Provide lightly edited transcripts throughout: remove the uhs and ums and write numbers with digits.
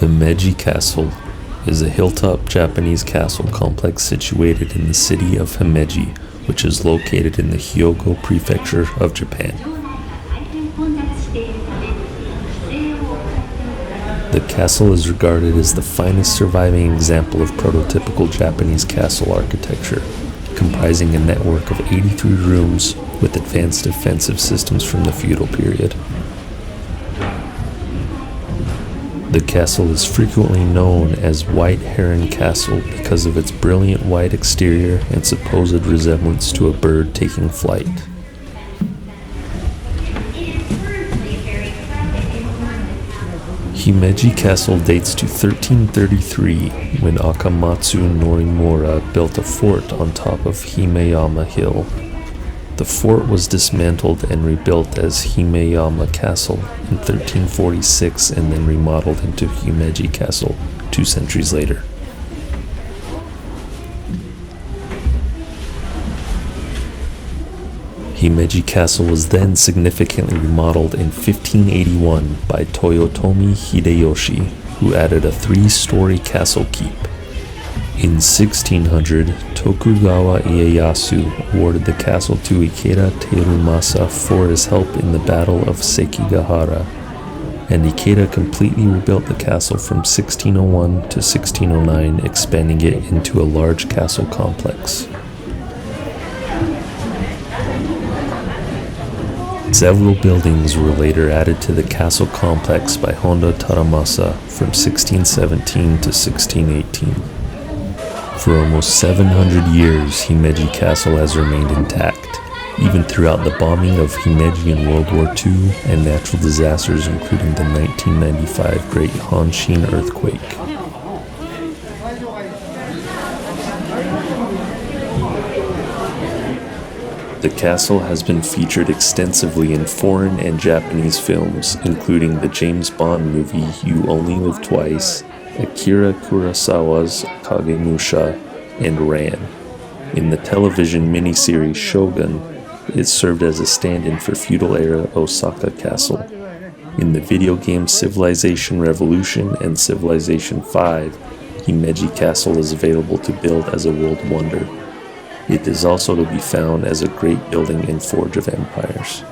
Himeji Castle is a hilltop Japanese castle complex situated in the city of Himeji, which is located in the Hyogo Prefecture of Japan. The castle is regarded as the finest surviving example of prototypical Japanese castle architecture, comprising a network of 83 rooms with advanced defensive systems from the feudal period. The castle is frequently known as White Heron Castle because of its brilliant white exterior and supposed resemblance to a bird taking flight. Himeji Castle dates to 1333, when Akamatsu Norimura built a fort on top of Himeyama Hill. The fort was dismantled and rebuilt as Himeyama Castle in 1346 and then remodeled into Himeji Castle 2 centuries later. Himeji Castle was then significantly remodeled in 1581 by Toyotomi Hideyoshi, who added a 3-story castle keep. In 1600, Tokugawa Ieyasu awarded the castle to Ikeda Terumasa for his help in the Battle of Sekigahara, and Ikeda completely rebuilt the castle from 1601 to 1609, expanding it into a large castle complex. Several buildings were later added to the castle complex by Honda Taramasa from 1617 to 1618. For almost 700 years, Himeji Castle has remained intact, even throughout the bombing of Himeji in World War II and natural disasters including the 1995 Great Hanshin earthquake. The castle has been featured extensively in foreign and Japanese films, including the James Bond movie You Only Live Twice, Akira Kurosawa's Kagemusha, and Ran. In the television miniseries Shogun, it served as a stand-in for feudal-era Osaka Castle. In the video games Civilization Revolution and Civilization V, Himeji Castle is available to build as a world wonder. It is also to be found as a great building in Forge of Empires.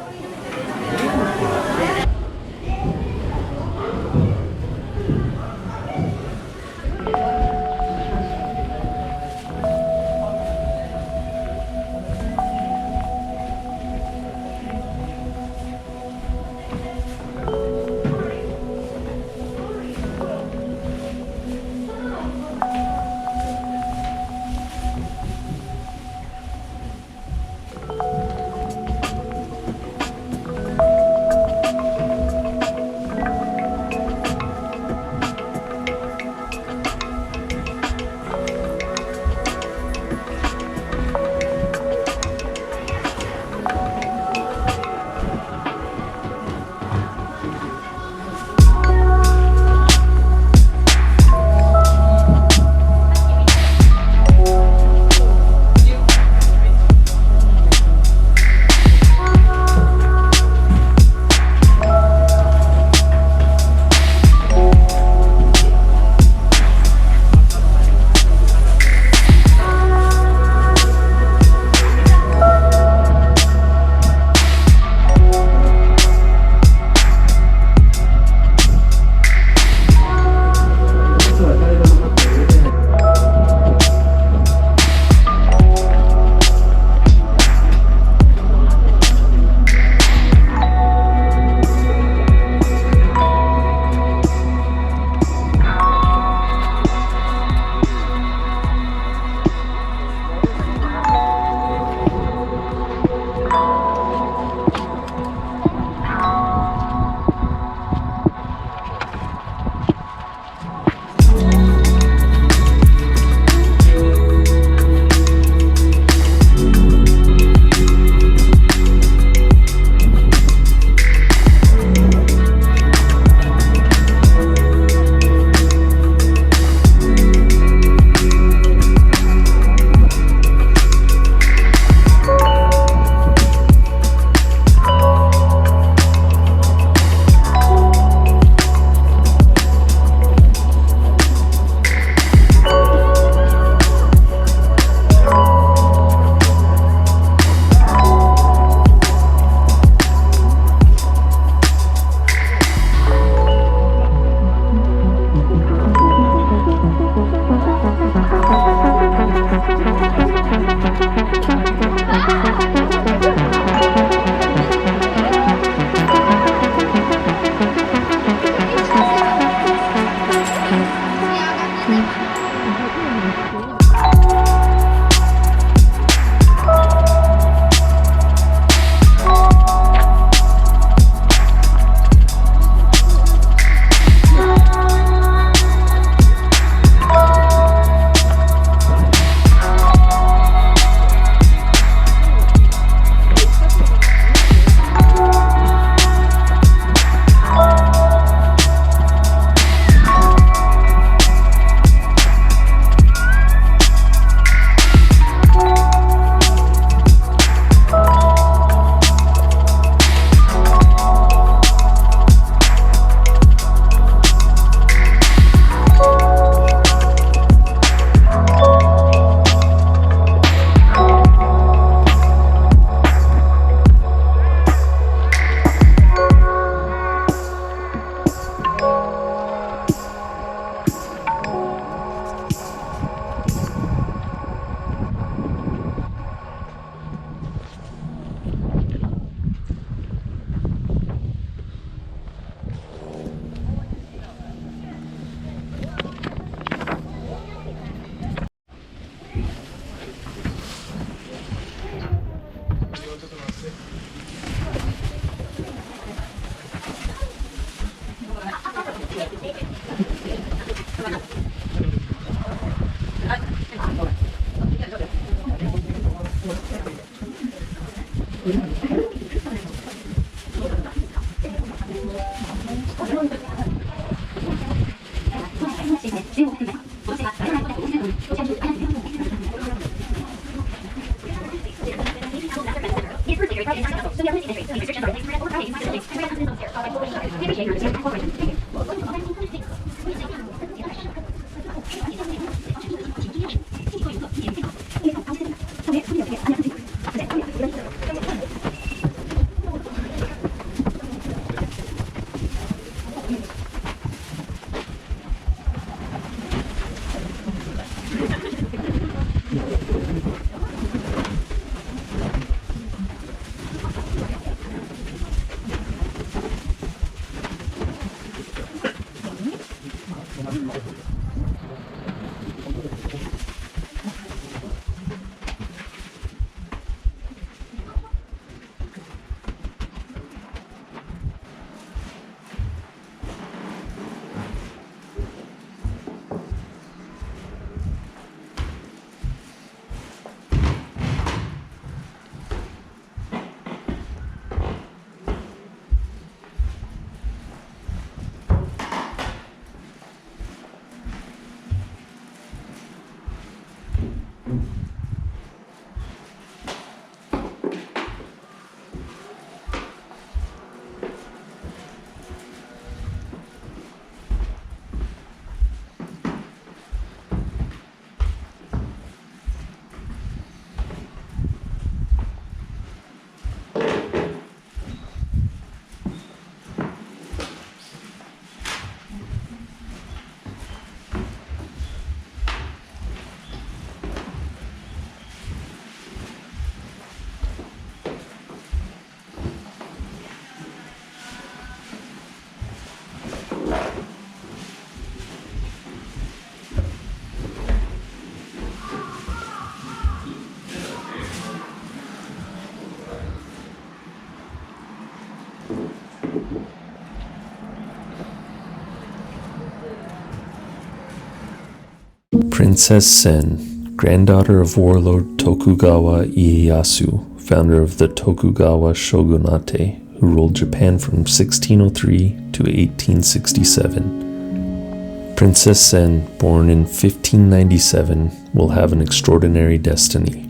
Princess Sen, granddaughter of warlord Tokugawa Ieyasu, founder of the Tokugawa shogunate, who ruled Japan from 1603 to 1867. Princess Sen, born in 1597, will have an extraordinary destiny.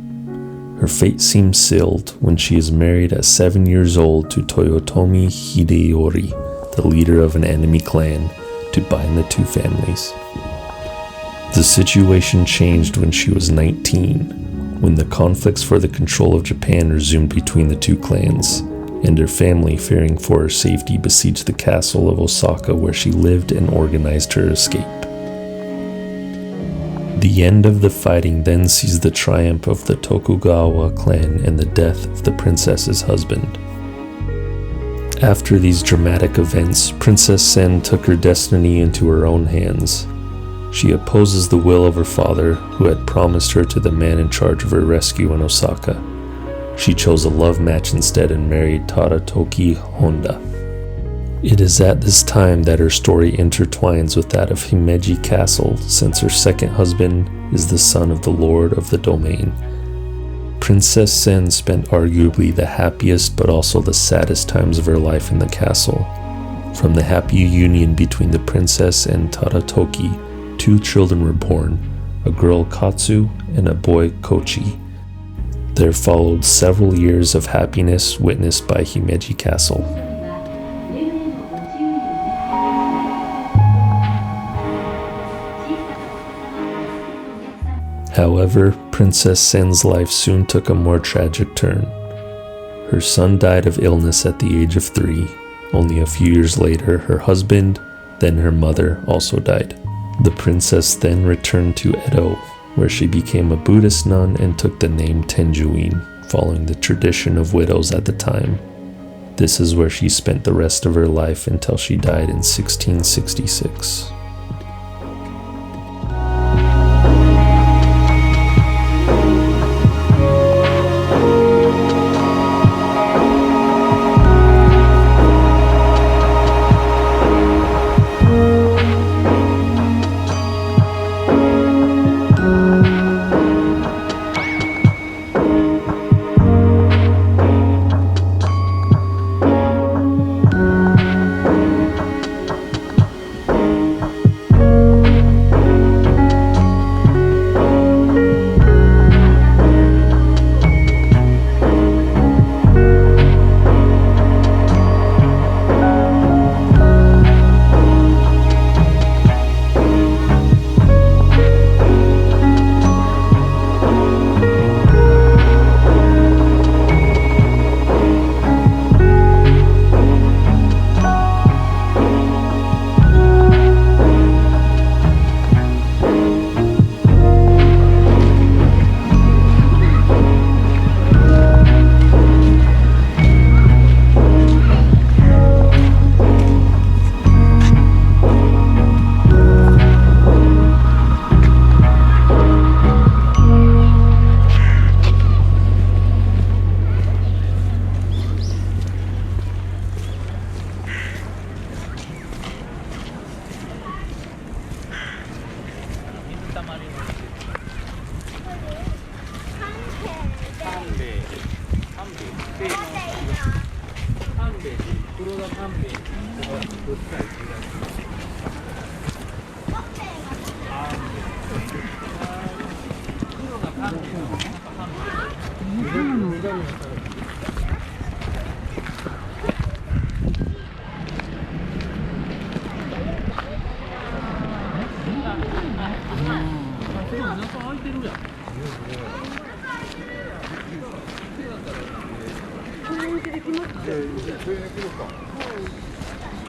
Her fate seems sealed when she is married at 7 years old to Toyotomi Hideyori, the leader of an enemy clan, to bind the two families. The situation changed when she was 19, when the conflicts for the control of Japan resumed between the two clans, and her family, fearing for her safety, besieged the castle of Osaka where she lived and organized her escape. The end of the fighting then sees the triumph of the Tokugawa clan and the death of the princess's husband. After these dramatic events, Princess Sen took her destiny into her own hands. She opposes the will of her father, who had promised her to the man in charge of her rescue in Osaka. She chose a love match instead and married Tadatoki Honda. It is at this time that her story intertwines with that of Himeji Castle, since her second husband is the son of the lord of the domain. Princess Sen spent arguably the happiest but also the saddest times of her life in the castle. From the happy union between the princess and Tadatoki, 2 children were born, a girl Katsu and a boy Kochi. There followed several years of happiness witnessed by Himeji Castle. However, Princess Sen's life soon took a more tragic turn. Her son died of illness at the age of 3. Only a few years later, her husband, then her mother, also died. The princess then returned to Edo, where she became a Buddhist nun and took the name Tenjuin, following the tradition of widows at the time. This is where she spent the rest of her life until she died in 1666.